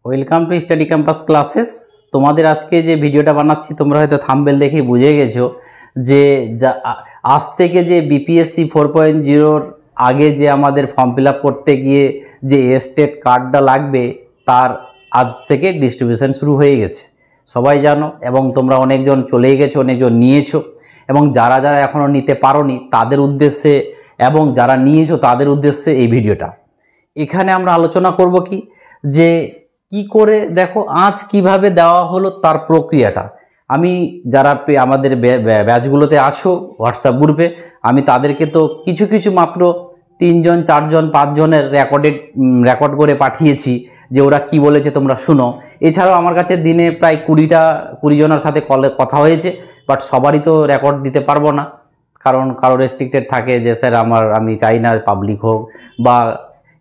Welcome to study campus classes. তোমাদের আজকে যে ভিডিওটা বানাচ্ছি তোমরা হয়তো থাম্বনেল দেখেই বুঝে গেছো যে আজ থেকে যে বিপিএসসি 4.0 আগে যে আমাদের ফর্ম ফিল আপ করতে গিয়ে যে স্টেট কার্ডটা লাগবে তার আজ থেকে ডিস্ট্রিবিউশন শুরু হয়ে গেছে, সবাই জানো। এবং তোমরা অনেকজন চলেই গেছো, অনেকজন নিয়েছো, এবং যারা যারা এখনও নিতে পারোনি তাদের উদ্দেশ্যে এবং যারা নিয়েছো তাদের উদ্দেশ্যে এই ভিডিওটা। এখানে আমরা আলোচনা করব যে কি করে দেখো আজ কিভাবে দেওয়া হলো তার প্রক্রিয়াটা। আমি যারা আমাদের ব্যাচগুলোতে আছো হোয়াটসঅ্যাপ গ্রুপে, আমি তাদেরকে তো কিছু কিছু মাত্র 3 জন 4 জন 5 জনের রেকর্ড করে পাঠিয়েছি যে ওরা কি বলেছে তোমরা শুনো। এছাড়াও আমার কাছে দিনে প্রায় 20 জনের সাথে কথা হয়েছে, বাট সবারই তো রেকর্ড দিতে পারবো না, কারণ কারো রেস্ট্রিক্টেড থাকে যে স্যার আমি চাই না পাবলিক হোক, বা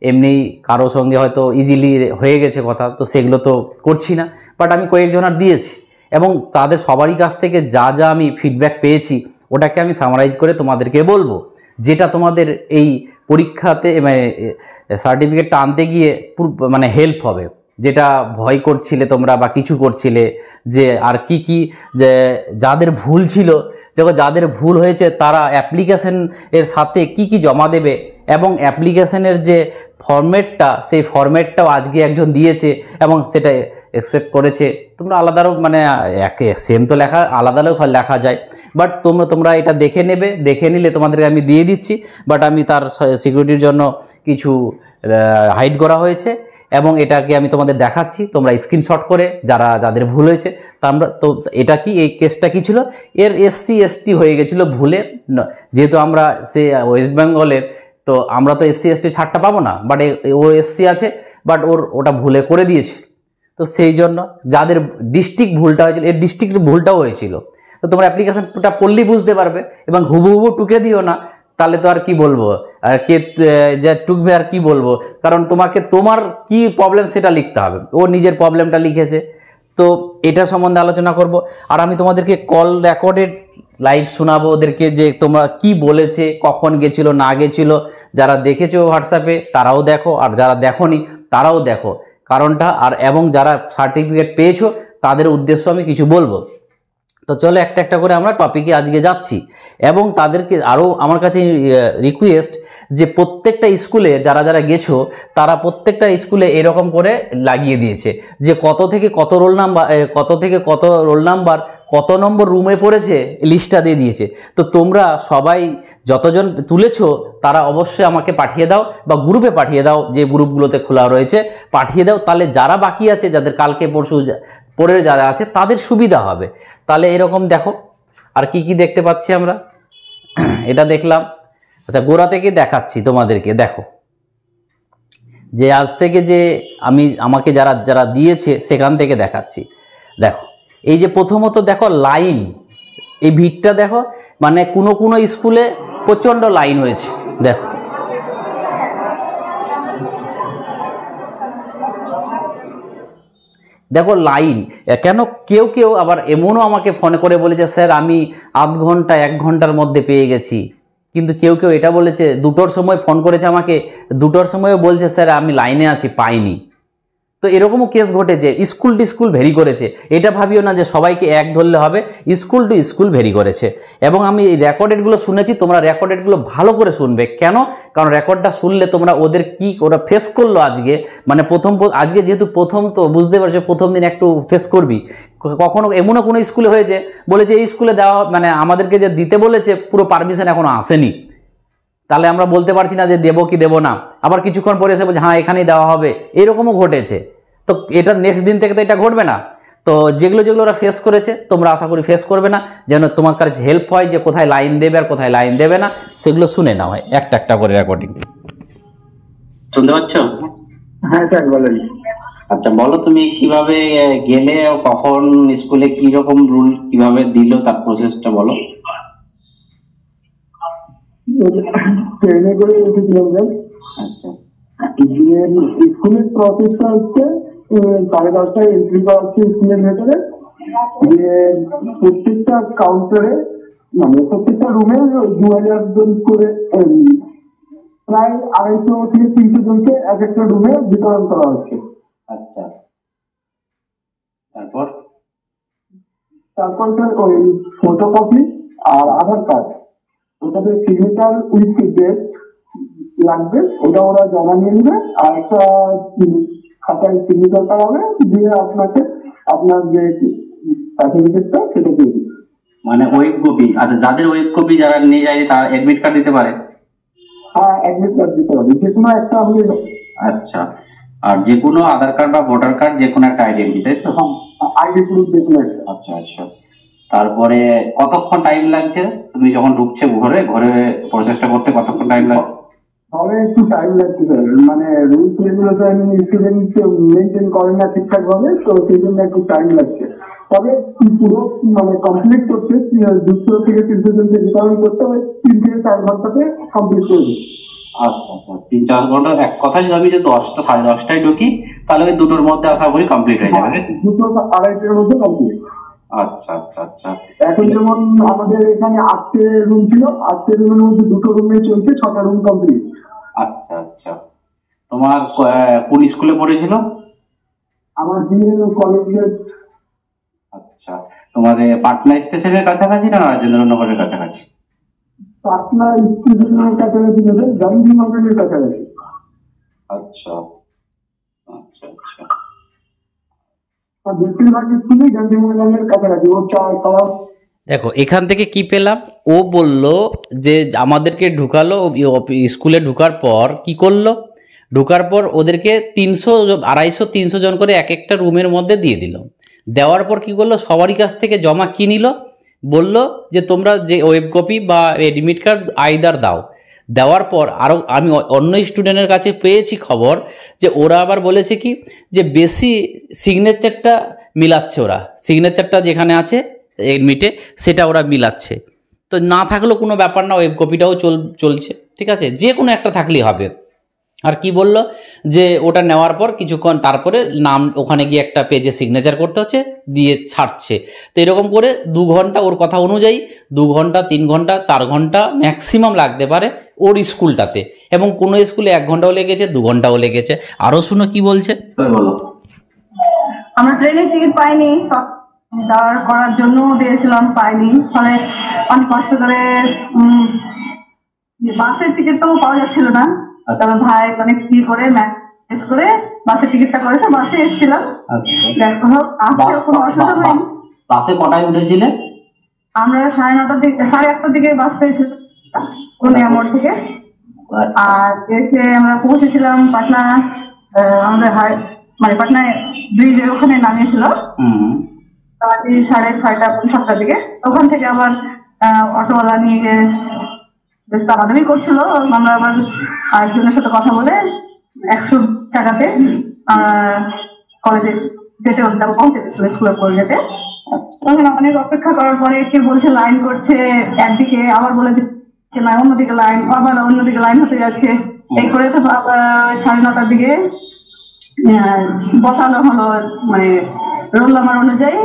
এমনি কারো সঙ্গে হয়তো ইজিলি হয়ে গেছে কথা, তো সেগুলো তো করছি না। বাট আমি কয়েকজনের দিয়েছি এবং তাদের সবারই কাছ থেকে যা যা আমি ফিডব্যাক পেয়েছি ওটাকে আমি সামারাইজ করে তোমাদেরকে বলবো, যেটা তোমাদের এই পরীক্ষাতে মানে সার্টিফিকেটটা আনতে গিয়ে মানে হেল্প হবে। যেটা ভয় করছিলে তোমরা বা কিছু করছিলে যে আর কি যে যাদের ভুল ছিল, যখন যাদের ভুল হয়েছে তারা অ্যাপ্লিকেশন এর সাথে কি জমা দেবে, এবং অ্যাপ্লিকেশনের যে ফরম্যাটটা সেই ফরম্যাটটাও আজকে একজন দিয়েছে এবং সেটা অ্যাকসেপ্ট করেছে। তোমরা আলাদাও মানে সেম তো লেখা আলাদাও লেখা যায়, বাট তোমরা এটা দেখে নেবে, দেখে নিলে তোমাদেরকে আমি দিয়ে দিচ্ছি। বাট আমি তার সিকিউরিটির জন্য কিছু হাইড করা হয়েছে এবং এটাকে আমি তোমাদের দেখাচ্ছি, তোমরা স্ক্রিনশট করে যাদের ভুল হয়েছে। তো এটা কি এই কেসটা কি ছিল, এর SC ST হয়ে গেছিলো ভুলে, যেহেতু আমরা সে ওয়েস্ট বেঙ্গলের, তো আমরা তো SC ST ছাড়টা পাবো না, বাট ও SC আছে, বাট ওটা ভুলে করে দিয়েছিল। তো সেই জন্য যাদের ডিস্ট্রিক্ট ভুলটা হয়েছিল, এর ডিস্ট্রিক্টের ভুলটাও হয়েছিল। তো তোমরা অ্যাপ্লিকেশনটা পড়লেই বুঝতে পারবে, এবং হুবহু টুকে দিও না, তাহলে তো আর কি বলবো, আর কে যা টুকবে আর কি বলবো, কারণ তোমার কি প্রবলেম সেটা লিখতে হবে। ও নিজের প্রবলেমটা লিখেছে, তো এটা সম্বন্ধে আলোচনা করব। আর আমি তোমাদেরকে কল রেকর্ডেড লাইভ শোনাবো ওদেরকে, যে তোমরা কি বলেছে, কখন গেছিল না গেছিল। যারা দেখেছো হোয়াটসঅ্যাপে তারাও দেখো, আর যারা দেখোনি তারাও দেখো কারণটা। আর এবং যারা সার্টিফিকেট পেয়েছো তাদের উদ্দেশ্য আমি কিছু বলবো। তো চলো একটা একটা করে আমরা টপিকে আজকে যাচ্ছি। এবং তাদেরকে আরও আমার কাছে রিকোয়েস্ট যে প্রত্যেকটা স্কুলে যারা গেছো তারা প্রত্যেকটা স্কুলে এরকম করে লাগিয়ে দিয়েছে যে কত থেকে কত রোল নাম্বার কত নম্বর রুমে পড়েছে, লিস্টটা দিয়ে দিয়েছে। তো তোমরা সবাই যতজন তুলেছো তারা অবশ্যই আমাকে পাঠিয়ে দাও, বা গ্রুপে পাঠিয়ে দাও, যে গ্রুপগুলোতে খোলা রয়েছে পাঠিয়ে দাও। তাহলে যারা বাকি আছে, যাদের কালকে পরশু পরের যারা আছে তাদের সুবিধা হবে। তাহলে এরকম দেখো আর কি দেখতে পাচ্ছি আমরা, এটা দেখলাম। আচ্ছা, গোড়া থেকে দেখাচ্ছি তোমাদেরকে। দেখো যে আজ থেকে যে আমাকে যারা দিয়েছে সেখান থেকে দেখাচ্ছি। দেখো এই যে প্রথমত দেখো লাইন, এই ভিড়টা দেখো, মানে কোনো স্কুলে প্রচণ্ড লাইন হয়েছে। দেখো লাইন কেন, কেউ আবার এমনও আমাকে ফোন করে বলেছে স্যার আমি আধ ঘন্টা 1 ঘন্টার মধ্যে পেয়ে গেছি। কিন্তু কেউ এটা বলেছে 2টোর সময় ফোন করেছে আমাকে, 2টোর সময়ও বলছে স্যার আমি লাইনে আছি পাইনি। তো এরকমও কেস ঘটেছে, স্কুল টু স্কুল ভেরি করেছে। এটা ভাবিও না যে সবাইকে এক ধরলে হবে, স্কুল টু স্কুল ভেরি করেছে। এবং আমি এই রেকর্ডেডগুলো শুনেছি, তোমরা রেকর্ডেডগুলো ভালো করে শুনবে। কেন? কারণ রেকর্ডটা শুনলে তোমরা ওরা ফেস করলো আজকে, মানে আজকে যেহেতু প্রথম, তো বুঝতে পারছো প্রথম দিন একটু ফেস করবি। কখনো এমনও কোনো স্কুলে হয়েছে বলেছে এই স্কুলে দেওয়া, মানে আমাদেরকে যে দিতে বলেছে পুরো পারমিশন এখনো আসেনি, তাহলে আমরা বলতে পারছি না যে দেবো কি দেবো না। আবার কিছুক্ষণ পরে এসে বলছে হ্যাঁ এখানেই দেওয়া হবে, এরকমও ঘটেছে। তো এটা নেক্সট দিন থেকে তো এটা ঘটবে না। তো যেগুলো ওরা ফেস করেছে তোমরা আশা করি ফেস করবে না, যেন তোমার কাছে হেল্প হয় যে কোথায় লাইন দেবে আর কোথায় লাইন দেবে না, সেগুলো শুনে নাও একটা একটা করে রেকর্ডিং। শুনতে পাচ্ছ? হ্যাঁ স্যার বলেন। আচ্ছা বলো, তুমি কিভাবে গেলে, কখন স্কুলে কি রকম রুল কিভাবে দিল তার প্রসেসটা বলো। ট্রেনে করে এসেছিলাম স্যার। আচ্ছা, স্কুলের প্রসেসটা হচ্ছে 10:30টায় এন্ট্রি করা হচ্ছে স্কুলের ভেতরে, যে প্রত্যেকটা কাউন্টারে মানে প্রত্যেকটা রুমে 2000 জন করে, প্রায় 250 থেকে 300 জনকে এক একটা রুমে বিতরণ করা হচ্ছে। আচ্ছা, তারপর স্যার ওই ফটোকপি আর আধার কার্ড, ওটাতে সিগনেচার উইথ ডেট লাগবে, ওটা ওরা জমা নিয়ে নেবে। আর একটা খাতায় সিগনেচার করাবে, দিয়ে আপনাকে আপনার যে সার্টিফিকেটটা সেটা দিয়ে দিবে। মানে ওয়েব কপি? আচ্ছা, যাদের ওয়েব কপি যারা নিয়ে যায় তারা অ্যাডমিট কার্ড দিতে পারে? হ্যাঁ, অ্যাডমিট কার্ড দিতে হবে, যে কোনো একটা আপনি। আচ্ছা, আর যে কোনো আধার কার্ড বা ভোটার কার্ড, যে কোনো একটা আইডেন্টি, তাই তো? আইডি প্রুফ যে কোনো একটা। আচ্ছা আচ্ছা। তারপরে কতক্ষণ টাইম লাগছে? তুমি যখন ঢুকছে ঘরে প্রসেসটা করতে কতক্ষণ টাইম লাগছে? তাহলে একটু টাইম লাগছে স্যার, মানে রুলস রেগুলেশন স্টুডেন্ট মেনটেন করে না ঠিকঠাক ভাবে, তো সেই জন্য একটু টাইম লাগছে। তবে পুরো মানে কমপ্লিট করতে 200 থেকে 300 জনকে বিতরণ করতে হবে 3 থেকে 4 ঘন্টাতে কমপ্লিট করে দিই। আচ্ছা আচ্ছা, 3-4 ঘন্টা। এক কথায় আমি যে 10টা 10:30টায় ঢুকি, তাহলে ওই 2টোর মধ্যে আশা করি কমপ্লিট হয়ে যাবে। 2-2:30 মধ্যে কমপ্লিট। আচ্ছা আচ্ছা আচ্ছা। এখন যেমন আমাদের এখানে 8টে রুম ছিল, 8টে রুমের মধ্যে 2টো রুমে চলছে, 6টা রুম কমপ্লিট। আচ্ছা আচ্ছা। তোমার কোন স্কুলে পড়েছিল? আমার জিএনএম কলেজে। আচ্ছা, তোমাদের পাটনা স্টেশনের কাছাকাছি না রাজেন্দ্রনগরের কাছাকাছি? পাটনা স্টেশনের কাছাকাছি নেবে, গান্ধীনগরের কাছাকাছি। আচ্ছা আচ্ছা আচ্ছা। আর বেশিরভাগ স্কুলই গান্ধীনগরের কাছাকাছি। ও চাওয়া। দেখো এখান থেকে কি পেলাম, ও বলল যে আমাদেরকে ঢুকালো স্কুলে, ঢুকার পর কি করলো, ঢুকার পর ওদেরকে 300, 250-300 জন করে এক একটা রুমের মধ্যে দিয়ে দিল। দেওয়ার পর কি করলো, সবারই কাছ থেকে জমা কি নিল, বলল যে তোমরা যে ওয়েব কপি বা এডমিট কার্ড আইদার দাও। দেওয়ার পর আরও আমি অন্য স্টুডেন্টের কাছে পেয়েছি খবর যে ওরা আবার বলেছে কি যে বেশি সিগনেচারটা মিলাচ্ছে, ওরা সিগনেচারটা যেখানে আছে এডমিটে সেটা ওরা মিলাচ্ছে। তো না থাকলেও কোনো ব্যাপার না, ওয়েব কপিটাও চলছে, ঠিক আছে, যে কোনো একটা থাকলেই হবে। আর কি বলল যে ওটা নেওয়ার পর কিছুক্ষণ তারপরে নাম ওখানে গিয়ে একটা পেজে সিগনেচার করতে হচ্ছে, দিয়ে ছাড়ছে। তো এরকম করে 2 ঘন্টা, ওর কথা অনুযায়ী 2 ঘন্টা, 3 ঘন্টা, 4 ঘন্টা ম্যাক্সিমাম লাগতে পারে ওর স্কুলটাতে, এবং কোনো স্কুলে 1 ঘন্টাও লেগেছে, 2 ঘন্টাও লেগেছে। আরও শুনো কি বলছে। বলো। আমরা ট্রেনের টিকিট পাইনি, দাঁড় করার জন্য দিয়েছিলাম, পাইনি, ফলে অনেক কষ্ট করে বাসের টিকিট তো পাওয়া যাচ্ছিল না। তবে ভাই অনেক কি করে ম্যানেজ করে বাসের টিকিটটা করেছে, বাসে এসেছিলাম। দেখো আসতে কোনো অসুবিধা হয়নি। বাসে কটায় উঠেছিলে? আমরা 9:30টার দিকে, 8:30টার দিকে বাস পেয়েছিলাম কোনিয়া মোড় থেকে। আর এসে আমরা পৌঁছেছিলাম পাটনা, আমাদের মানে পাটনায় ব্রিজের ওখানে নামিয়েছিল রাত্রি 6:30-7টার দিকে। ওখান থেকে আবার অটোওয়ালা নিয়ে গিয়ে বেশ তাড়াতাড়ি করছিল। আমরা আবার আরেকজনের সাথে কথা বলে 100 টাকাতে কলেজে যেতে পৌঁছে গেছিল, স্কুলে পড়ে যেতে। তখন অনেক অপেক্ষা করার পরে কে বলছে লাইন করছে একদিকে, আবার বলে দিচ্ছে না অন্যদিকে লাইন, আবার অন্যদিকে লাইন হতে যাচ্ছে। এই করে তো 9:30টার দিকে বসানো হলো, মানে রোল নাম্বার অনুযায়ী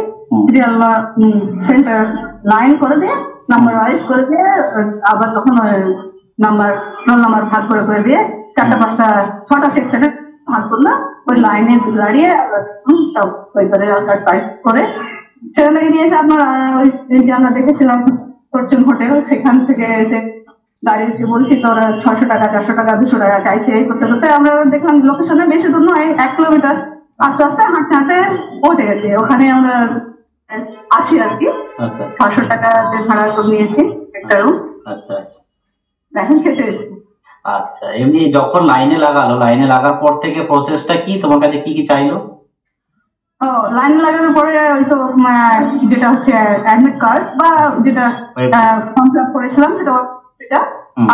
সিরিয়াল সেন্টার লাইন করে দিয়ে, নাম্বার ওয়াইজ করে দিয়ে, আবার তখন নাম্বার রোল নাম্বার ভাগ করে দিয়ে 4টা 5টা 6টা সেকশনে ভাগ করলো। ওই লাইনে দাঁড়িয়ে সব ওই করে টাইপ করে সেখানে নিয়ে এসে আপনার ওই যে আমরা দেখেছিলাম ফরচুন হোটেল, সেখান থেকে এসে দাঁড়িয়েছে, বলছি তোরা 600 টাকা 400 টাকা 200 টাকা চাইছে। এই করতে করতে আমরা দেখলাম লোকেশনে বেশি দূর নয়, 1 কিলোমিটার আস্তে আস্তে হাঁটতে হাঁটতে পৌঁছে গেছি। ওখানে আমরা আছি আর কি। 600 টাকা ভাড়া করে নিয়েছি একটা রুম। আচ্ছা, এখন খেতে এসেছি। আচ্ছা, এমনি যখন লাইনে লাগার পর থেকে প্রসেসটা কি, তোমার কাছে কি কি চাইলো? ও লাইন লাগানোর পরে ওই তো যেটা হচ্ছে অ্যাডমিট কার্ড বা যেটা ফর্ম ফিল আপ করেছিলাম সেটা,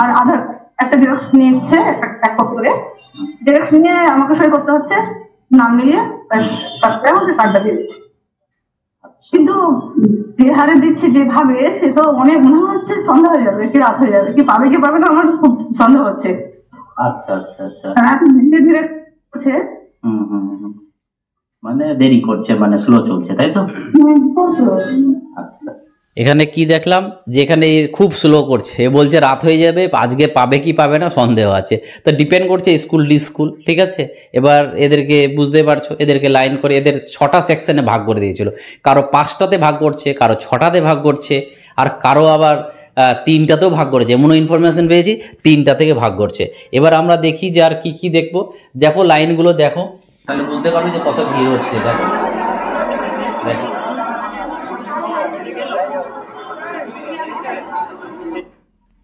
আর আধার একটা জেরক্স নিচ্ছে, এক কপি করে জেরক্স নিয়ে আমাকে সই করতে হচ্ছে, নাম মিলিয়ে তারপরে আমাকে কার্ডটা দিয়ে দিচ্ছে। কিন্তু যে হারে দিচ্ছে যেভাবে, সে তো অনেক মনে হচ্ছে সন্দেহ হয়ে যাবে, কি রাত হয়ে যাবে, কি পাবে কি পাবে না, আমার খুব সন্দেহ হচ্ছে। আচ্ছা আচ্ছা আচ্ছা, এখন ধীরে ধীরে করছে, মানে দেরি করছে, মানে স্লো চলছে, তাই তো? আচ্ছা, এখানে কি দেখলাম যে এখানে খুব স্লো করছে, বলছে রাত হয়ে যাবে, আজকে পাবে কি পাবে না সন্দেহ আছে। তো ডিপেন্ড করছে স্কুল স্কুল, ঠিক আছে। এবার এদেরকে বুঝতে পারছো, এদেরকে লাইন করে এদের 6টা সেকশনে ভাগ করে দিয়েছিল, কারো 5টাতে ভাগ করছে, কারো 6টাতে ভাগ করছে, আর কারো আবার 3টাতেও ভাগ করেছে। এমনও ইনফরমেশন পেয়েছি 3টা থেকে ভাগ করছে। এবার আমরা দেখি যে আর কি কি দেখবো। দেখো লাইনগুলো দেখো, তাহলে বুঝতে পারবে যে কত ভিড় হচ্ছে। দেখো দেখো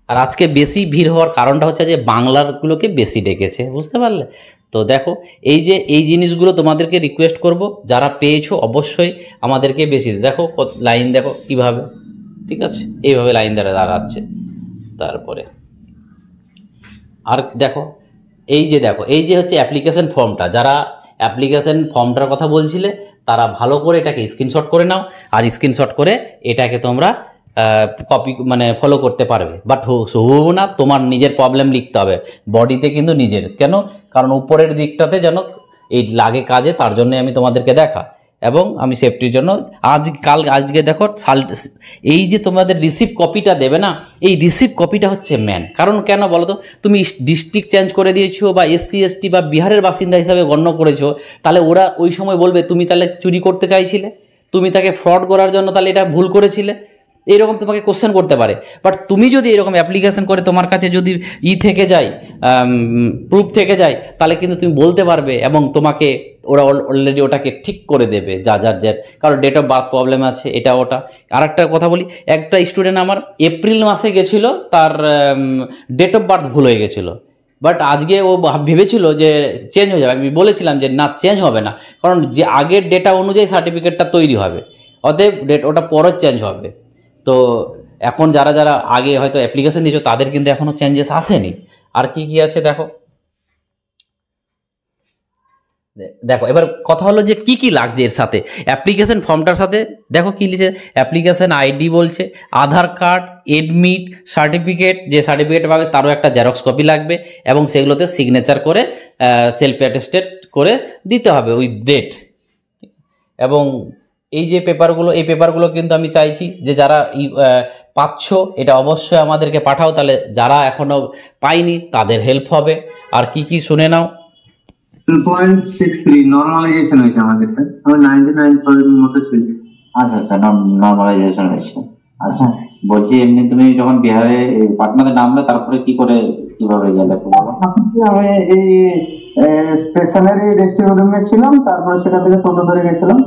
আর আজকে বেশি ভিড় হওয়ার কারণটা হচ্ছে যে বাংলারগুলোকে বেশি ডেকেছে, বুঝতে পারলে। তো দেখো এই যে এই জিনিসগুলো তোমাদেরকে রিকোয়েস্ট করব, যারা পেয়েছো অবশ্যই আমাদেরকে বেশি দেখো লাইন দেখো কিভাবে, ঠিক আছে, এইভাবে লাইন দ্বারা দাঁড়াচ্ছে। তারপরে আর দেখো দেখো এই যে হচ্ছে অ্যাপ্লিকেশন ফর্মটা, যারা অ্যাপ্লিকেশন ফর্মটার কথা বলছিলে তারা ভালো করে এটাকে স্ক্রিনশট করে নাও, আর স্ক্রিনশট করে এটাকে তোমরা কপি মানে ফলো করতে পারবে। বাট হুবহু না, তোমার নিজের প্রবলেম লিখতে হবে বডিতে, কিন্তু নিজের কেন, কারণ উপরের দিকটাতে যেন এই লাগে কাজে, তার জন্য আমি তোমাদেরকে দেখা, এবং আমি সেফটির জন্য আজকে দেখো এই যে তোমাদের রিসিপ্ট কপিটা দেবে না, এই রিসিপ্ট কপিটা হচ্ছে ম্যান। কারণ কেন বলো তো, তুমি ডিস্ট্রিক্ট চেঞ্জ করে দিয়েছো বা SC ST বা বিহারের বাসিন্দা হিসাবে গণ্য করেছো, তাহলে ওরা ওই সময় বলবে তুমি তাহলে চুরি করতে চাইছিলে, তুমি তাকে ফ্রড করার জন্য তাহলে এটা ভুল করেছিলে, এইরকম তোমাকে কোশ্চেন করতে পারে। বাট তুমি যদি এরকম অ্যাপ্লিকেশন করে তোমার কাছে যদি থেকে যায়, প্রুফ থেকে যায়, তাহলে কিন্তু তুমি বলতে পারবে, এবং তোমাকে ওরা অলরেডি ওটাকে ঠিক করে দেবে যার কারণ ডেট অফ বার্থ প্রবলেম আছে, এটা ওটা। আর একটা কথা বলি, একটা স্টুডেন্ট আমার এপ্রিল মাসে গেছিল, তার ডেট অফ বার্থ ভুল হয়ে গেছিলো, বাট আজকে ও ভেবেছিল যে চেঞ্জ হয়ে যাবে। আমি বলেছিলাম যে না, চেঞ্জ হবে না, কারণ যে আগের ডেটা অনুযায়ী সার্টিফিকেটটা তৈরি হবে, অতএব ওটা পরে চেঞ্জ হবে। তো এখন যারা যারা আগে হয়তো অ্যাপ্লিকেশন দিয়েছো তাদের কিন্তু এখনও চেঞ্জেস আসেনি। আর কি কি আছে দেখো, দেখো এবার কথা হলো যে কি কি লাগছে এর সাথে, অ্যাপ্লিকেশন ফর্মটার সাথে দেখো কি লিখেছে, অ্যাপ্লিকেশন ID বলছে, আধার কার্ড, এডমিট সার্টিফিকেট, যে সার্টিফিকেট পাবে তারও একটা জেরক্স কপি লাগবে, এবং সেগুলোতে সিগনেচার করে সেলফ অ্যাটেস্টেড করে দিতে হবে উইথ ডেট। এবং এই যে পেপারগুলো, এই পেপারগুলো কিন্তু আমি চাইছি যে যারা পাচ্ছ এটা অবশ্যই আমাদেরকে পাঠাও, তাহলে যারা এখনও পাইনি তাদের হেল্প হবে। আর কি কি শুনে নাও। 2.63 নরমালাইজেশন হয়েছে আমাদের, আমার 99% মতো ছিল। আচ্ছা নর্মালাইজেশন হয়েছে। আচ্ছা বলছি, এমনি তুমি যখন বিহারে পাটনাতে নামলে তারপরে কিভাবে গেলে একটু বলো। আমি এই স্টেশনারি রেস্টুরেন্টে ছিলাম, তারপরে সেখান থেকে টোটো ধরে গেছিলাম।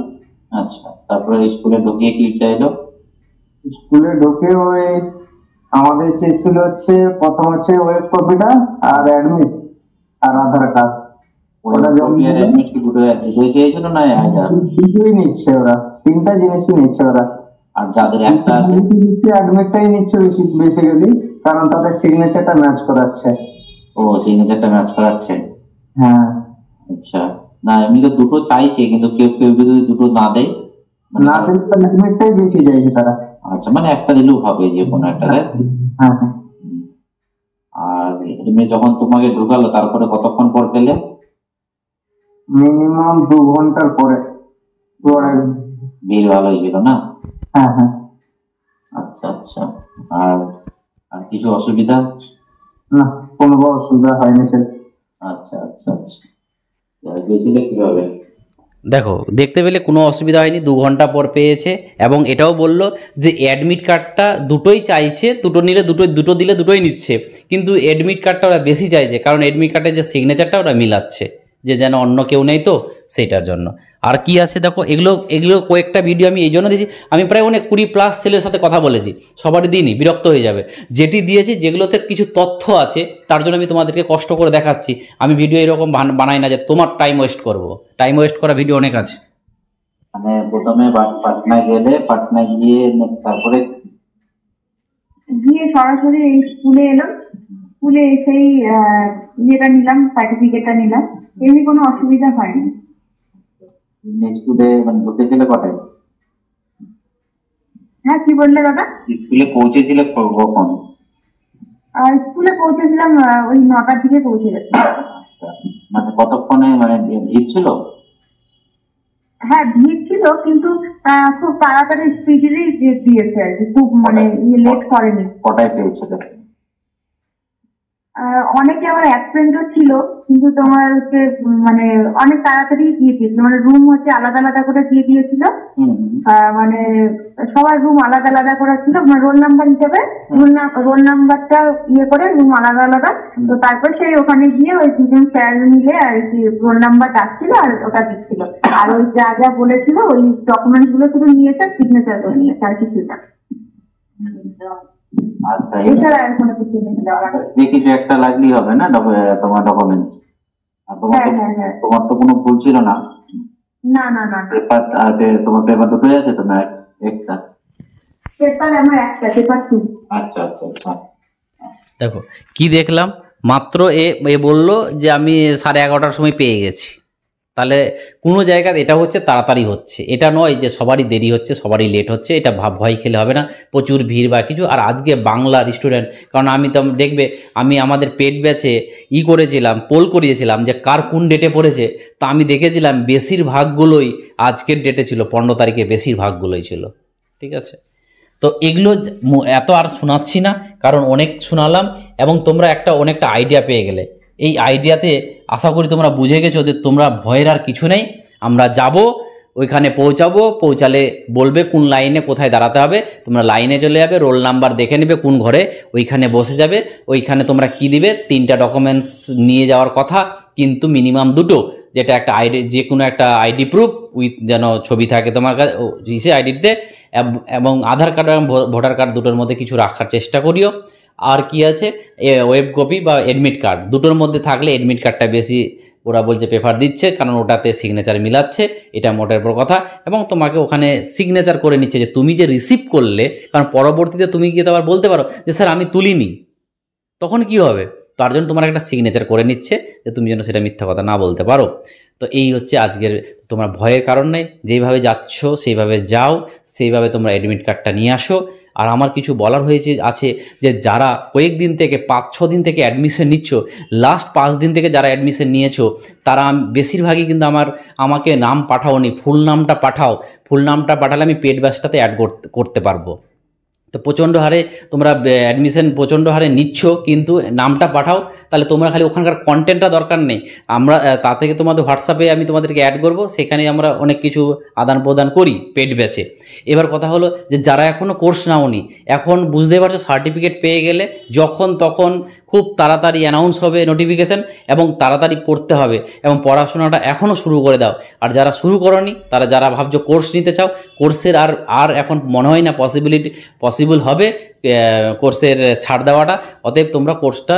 আচ্ছা, তারপরে স্কুলে ঢুকিয়ে কি চাইলো? স্কুলে ঢুকে ওই আমাদের চেয়েছিল হচ্ছে প্রথম হচ্ছে ওয়েব কপিটা আর অ্যাডমিট আর আধার কার্ড। দুটোই নিচ্ছে ওরা, 3টা জিনিসই নিচ্ছে ওরা। আর যাদের একটা অ্যাডমিটটাই নিচ্ছে বেসিক্যালি, কারণ তাদের সিগনেচারটা ম্যাচ করাচ্ছে। ও সিগনেচারটা ম্যাচ করাচ্ছে, হ্যাঁ। আচ্ছা, না এমনি তো দুটো চাইছে, কিন্তু কেউ কেউ যদি দুটো না দেয়, না দিলে অ্যাডমিটটাই বেশি চাইছে তারা। আচ্ছা, মানে একটা দিলেও হবে যে কোনো একটা। হ্যাঁ। আর এমনি যখন তোমাকে ঢুকালো তারপরে কতক্ষণ পর পেলে? মিনিমাম 2 ঘন্টার পরে। ভিড় ভালো হয়েছিল না? হ্যাঁ হ্যাঁ। আচ্ছা আচ্ছা, আর আর কিছু অসুবিধা? না, কোনো অসুবিধা হয়নি স্যার। আচ্ছা আচ্ছা আচ্ছা, গেছিলে কিভাবে? দেখো দেখতে পেলে কোনো অসুবিধা হয়নি, 2 ঘন্টা পর পেয়েছে। এবং এটাও বললো যে অ্যাডমিট কার্ডটা দুটোই চাইছে, দুটো নিলে দুটো দিলে দুটোই নিচ্ছে, কিন্তু অ্যাডমিট কার্ডটা ওরা বেশি চাইছে, কারণ অ্যাডমিট কার্ডের যে সিগনেচারটা ওরা মিলাচ্ছে, যে যেন অন্য কেউ নেই তো সেইটার জন্য। আর কি আছে দেখো, এগুলো কয়েকটা ভিডিও আমি এই জন্য দিয়েছি, আমি প্রায় অনেক 20+ ছেলের সাথে কথা বলেছি, সবারই দিনই বিরক্ত হয়ে যাবে। যেটি দিয়েছি যেগুলোতে কিছু তথ্য আছে তার জন্য আমি তোমাদেরকে কষ্ট করে দেখাচ্ছি। আমি ভিডিও এরকম বানাই না যে তোমার টাইম ওয়েস্ট করব, টাইম ওয়েস্ট করা ভিডিও অনেক আছে। মানে প্রথমে পাটনায় গেলে, পাটনায় গিয়ে তারপরে গিয়ে সরাসরি এই স্কুলে এলাম, স্কুলে এসেই ইয়েটা নিলাম, সার্টিফিকেটটা নিলাম, এমনি কোনো অসুবিধা হয়নি। স্কুলে মানে ঢুকেছিলে কটায়? হ্যাঁ, কি বললে দাদা? স্কুলে পৌঁছেছিলে কখন? স্কুলে পৌঁছেছিলাম ওই 9টার দিকে পৌঁছে গেছি। মানে কতক্ষণে, মানে ভিড় ছিল? হ্যাঁ ভিড় ছিল, কিন্তু খুব তাড়াতাড়ি স্পিডিলি দিয়েছে আর কি, খুব মানে লেট করেনি। কটায় পেয়েছিল? অনেকে আমার অ্যাবসেন্টও ছিল, কিন্তু তোমার হচ্ছে মানে অনেক তাড়াতাড়ি দিয়ে দিয়েছিল, মানে রুম হচ্ছে আলাদা আলাদা করে দিয়ে দিয়েছিল। মানে সবার রুম আলাদা আলাদা করে ছিল, রোল নাম্বার হিসেবে রোল নাম্বারটা ইয়ে করে রুম আলাদা আলাদা। তো তারপর সেই ওখানে গিয়ে ওই দুজন স্যার মিলে আর কি রোল নাম্বার ডাকছিল আর ওটা দিচ্ছিল। আর ওই যা যা বলেছিল ওই ডকুমেন্টস গুলো শুধু নিয়েছে, সিগনেচার করে নিয়েছে, আর কিছু না। আচ্ছা, এছাড়া আর কোনো কিছু নেই। যে কিছু একটা লাগলেই হবে না তোমার ডকুমেন্ট? তোমার তো কোনো ভুল ছিল না? না না না, পেপার তোমার পেপার দুটোই আছে তো না একটা? পেপার আমার একটা, পেপার 2। আচ্ছা আচ্ছা আচ্ছা। দেখো কি দেখলাম, মাত্র এ বললো যে আমি 11:30টার সময় পেয়ে গেছি। তাহলে কোনো জায়গায় এটা হচ্ছে তাড়াতাড়ি হচ্ছে, এটা নয় যে সবারই দেরি হচ্ছে, সবারই লেট হচ্ছে। এটা ভয় খেলে হবে না, প্রচুর ভিড় বা কিছু। আর আজকে বাংলার স্টুডেন্ট, কারণ আমি তো দেখবে আমি আমাদের পেড ব্যাচে করেছিলাম, পোল করিয়েছিলাম যে কার কোন ডেটে পড়েছে। তা আমি দেখেছিলাম বেশিরভাগগুলোই আজকের ডেটে ছিল, 15 তারিখে বেশিরভাগগুলোই ছিল। ঠিক আছে, তো এগুলো এত আর শোনাচ্ছি না, কারণ অনেক শোনালাম এবং তোমরা অনেকটা আইডিয়া পেয়ে গেলে। এই আইডিয়াতে আশা করি তোমরা বুঝে গেছো যে তোমরা ভয়ের আর কিছু নেই। আমরা যাব, ওইখানে পৌঁছালে বলবে কোন লাইনে কোথায় দাঁড়াতে হবে, তোমরা লাইনে চলে যাবে, রোল নাম্বার দেখে নেবে কোন ঘরে, ওইখানে বসে যাবে। ওইখানে তোমরা কি দিবে, 3টা ডকুমেন্টস নিয়ে যাওয়ার কথা, কিন্তু মিনিমাম 2টো, যেটা একটা আইডি, যে কোনো একটা আইডি প্রুফ উইথ যেন ছবি থাকে তোমার কাছে আইডিতে, এবং আধার কার্ড এবং ভোটার কার্ড দুটোর মধ্যে কিছু রাখার চেষ্টা করিও। আর কি আছে, ওয়েব কপি বা অ্যাডমিট কার্ড, দুটোর মধ্যে থাকলে অ্যাডমিট কার্ডটা বেশি ওরা বলছে প্রেফার দিচ্ছে, কারণ ওটাতে সিগনেচার মিলাচ্ছে, এটা মোটের বড় কথা। এবং তোমাকে ওখানে সিগনেচার করে নিচ্ছে যে তুমি যে রিসিভ করলে, কারণ পরবর্তীতে তুমি গিয়ে তো আবার বলতে পারো যে স্যার আমি তুলিনি, তখন কি হবে? তার জন্য তোমার একটা সিগনেচার করে নিচ্ছে যে তুমি যেন সেটা মিথ্যা কথা না বলতে পারো। তো এই হচ্ছে আজকের, তোমার ভয়ের কারণ নেই, যেইভাবে যাচ্ছ সেইভাবে যাও, সেইভাবে তোমরা অ্যাডমিট কার্ডটা নিয়ে আসো। আর আমার কিছু বলার আছে যে যারা কয়েকদিন থেকে 5-6 দিন থেকে অ্যাডমিশন নিচ্ছ, লাস্ট 5 দিন থেকে যারা অ্যাডমিশন নিয়েছো, তারা বেশিরভাগই কিন্তু আমাকে নাম পাঠাওনি, ফুল নামটা পাঠাও। ফুল নামটা পাঠালে আমি পেড ব্যাচটাতে অ্যাড করতে পারবো। তো প্রচণ্ড হারে তোমরা অ্যাডমিশন প্রচণ্ড হারে নিচ্ছ, কিন্তু নামটা পাঠাও, তাহলে তোমরা খালি ওখানকার কন্টেন্টটা দরকার নেই, আমরা তা থেকে তোমাদের হোয়াটসঅ্যাপে আমি তোমাদেরকে অ্যাড করব, সেখানে আমরা অনেক কিছু আদান প্রদান করি পেড ব্যাচে। এবার কথা হলো যে যারা এখনও কোর্স নাওনি, এখন বুঝতে পারছো সার্টিফিকেট পেয়ে গেলে যখন তখন খুব তাড়াতাড়ি অ্যানাউন্স হবে নোটিফিকেশান, এবং তাড়াতাড়ি পড়তে হবে, এবং পড়াশোনাটা এখনও শুরু করে দাও। আর যারা শুরু করনি, যারা ভাবছো কোর্স নিতে চাও, কোর্সের আর এখন মনে হয় না পসিবল হবে কোর্সের ছাড় দেওয়াটা। অতএব তোমরা কোর্সটা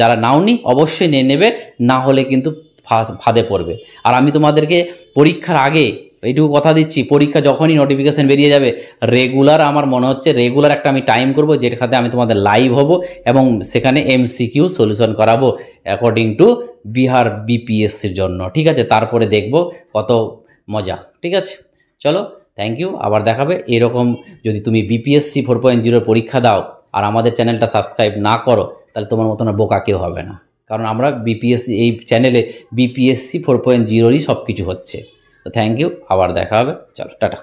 যারা নাওনি অবশ্যই নিয়ে নেবে, না হলে কিন্তু ফাঁদে পড়বে। আর আমি তোমাদেরকে পরীক্ষার আগে এইটুকু কথা দিচ্ছি, পরীক্ষা যখনই নোটিফিকেশান বেরিয়ে যাবে, রেগুলার আমার মনে হচ্ছে রেগুলার একটা আমি টাইম করব, যেটাতে আমি তোমাদের লাইভ হব এবং সেখানে MCQ সলিউশন করাবো অ্যাকর্ডিং টু বিহার BPSCর জন্য। ঠিক আছে, তারপরে দেখব কত মজা। ঠিক আছে, চলো, থ্যাংক ইউ। আবার দেখাবে এরকম, যদি তুমি BPSC 4.0 পরীক্ষা দাও আর আমাদের চ্যানেলটা সাবস্ক্রাইব না করো, তাহলে তোমার মতন বোকা কেউ হবে না, কারণ আমরা BPSC এই চ্যানেলে BPSC 4.0রই সব কিছু হচ্ছে। তো থ্যাংক ইউ, আবার দেখা হবে, চলো টাটা।